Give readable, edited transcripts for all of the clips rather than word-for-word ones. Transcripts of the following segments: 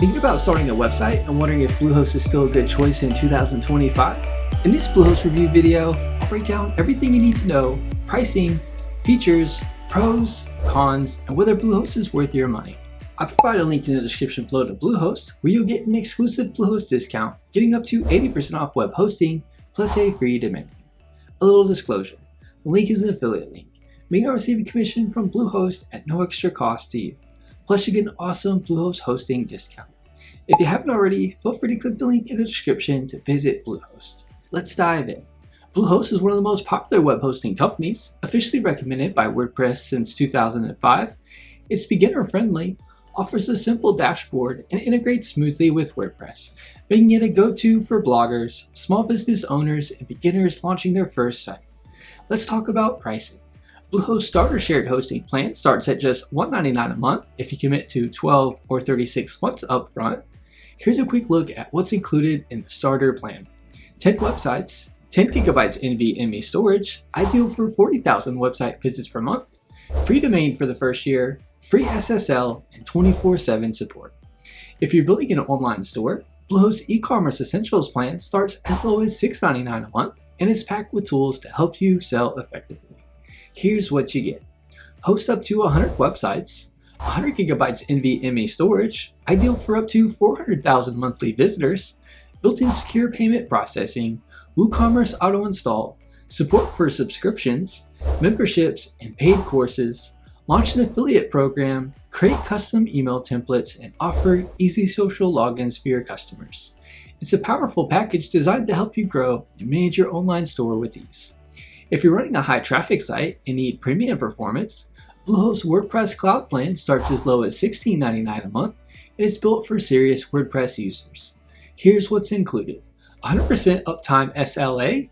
Thinking about starting a website and wondering if Bluehost is still a good choice in 2025? In this Bluehost review video, I'll break down everything you need to know, pricing, features, pros, cons, and whether Bluehost is worth your money. I provide a link in the description below to Bluehost, where you'll get an exclusive Bluehost discount, getting up to 80% off web hosting, plus a free domain name. A little disclosure, the link is an affiliate link. You may not receive a commission from Bluehost at no extra cost to you. Plus you get an awesome Bluehost hosting discount. If you haven't already, feel free to click the link in the description to visit Bluehost. Let's dive in. Bluehost is one of the most popular web hosting companies, officially recommended by WordPress since 2005. It's beginner friendly, offers a simple dashboard, and integrates smoothly with WordPress, making it a go-to for bloggers, small business owners, and beginners launching their first site. Let's talk about pricing. Bluehost Starter Shared Hosting Plan starts at just $199 a month if you commit to 12 or 36 months upfront. Here's a quick look at what's included in the starter plan. 10 websites, 10 gigabytes NVMe storage, ideal for 40,000 website visits per month, free domain for the first year, free SSL, and 24/7 support. If you're building an online store, Bluehost e-commerce essentials plan starts as low as $6.99 a month, and it's packed with tools to help you sell effectively. Here's what you get. Host up to 100 websites, 100 gigabytes NVMe storage, ideal for up to 400,000 monthly visitors, built-in secure payment processing, WooCommerce auto install, support for subscriptions, memberships, and paid courses, launch an affiliate program, create custom email templates, and offer easy social logins for your customers. It's a powerful package designed to help you grow and manage your online store with ease. If you're running a high traffic site and need premium performance, Bluehost WordPress Cloud Plan starts as low as $16.99 a month and is built for serious WordPress users. Here's what's included. 100% uptime SLA,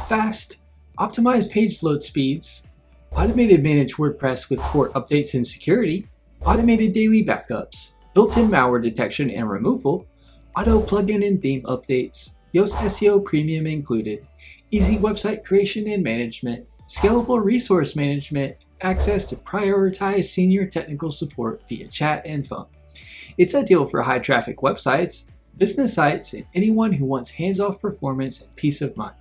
fast, optimized page load speeds, automated managed WordPress with core updates and security, automated daily backups, built-in malware detection and removal, auto plugin and theme updates, Yoast SEO Premium included, easy website creation and management, scalable resource management, access to prioritized senior technical support via chat and phone. It's ideal for high traffic websites, business sites, and anyone who wants hands-off performance and peace of mind.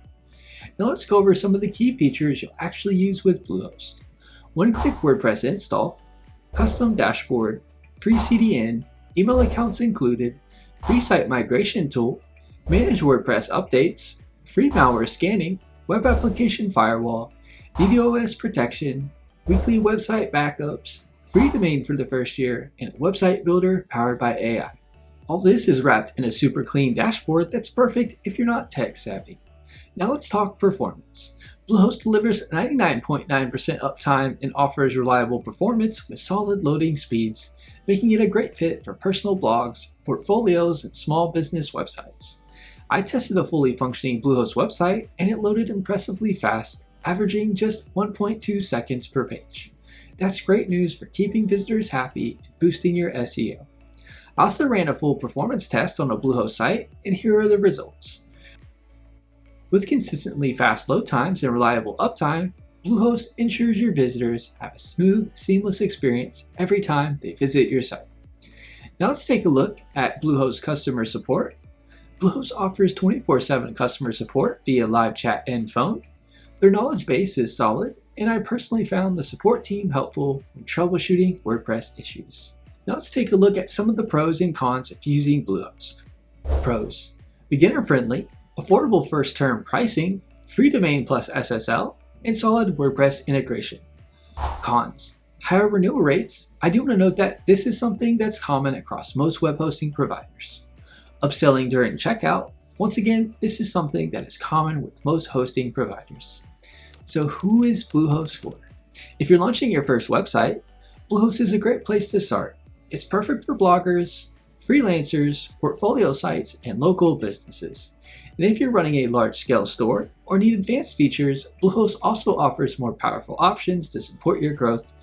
Now let's go over some of the key features you'll actually use with Bluehost. One-click WordPress install, custom dashboard, free CDN, email accounts included, free site migration tool, manage WordPress updates, free malware scanning, web application firewall, DDoS protection, weekly website backups, free domain for the first year, and a website builder powered by AI. All this is wrapped in a super clean dashboard that's perfect if you're not tech savvy. Now let's talk performance. Bluehost delivers 99.9% uptime and offers reliable performance with solid loading speeds, making it a great fit for personal blogs, portfolios, and small business websites. I tested a fully functioning Bluehost website and it loaded impressively fast, averaging just 1.2 seconds per page. That's great news for keeping visitors happy and boosting your SEO. I also ran a full performance test on a Bluehost site, and here are the results. With consistently fast load times and reliable uptime, Bluehost ensures your visitors have a smooth, seamless experience every time they visit your site. Now let's take a look at Bluehost customer support. Bluehost offers 24/7 customer support via live chat and phone. Their knowledge base is solid, and I personally found the support team helpful when troubleshooting WordPress issues. Now let's take a look at some of the pros and cons of using Bluehost. Pros: beginner friendly, affordable first term pricing, free domain plus SSL, and solid WordPress integration. Cons: higher renewal rates. I do want to note that this is something that's common across most web hosting providers. Upselling during checkout. Once again, this is something that is common with most hosting providers. So who is Bluehost for? If you're launching your first website, Bluehost is a great place to start. It's perfect for bloggers, freelancers, portfolio sites, and local businesses. And if you're running a large-scale store or need advanced features, Bluehost also offers more powerful options to support your growth.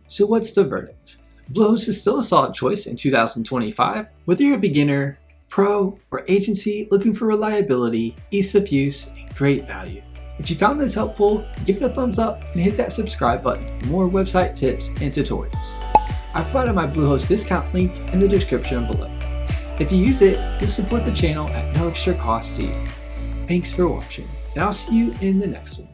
So what's the verdict? Bluehost is still a solid choice in 2025, whether you're a beginner, pro, or agency looking for reliability, ease of use, and great value. If you found this helpful, give it a thumbs up and hit that subscribe button for more website tips and tutorials. I've provided my Bluehost discount link in the description below. If you use it, you'll support the channel at no extra cost to you. Thanks for watching, and I'll see you in the next one.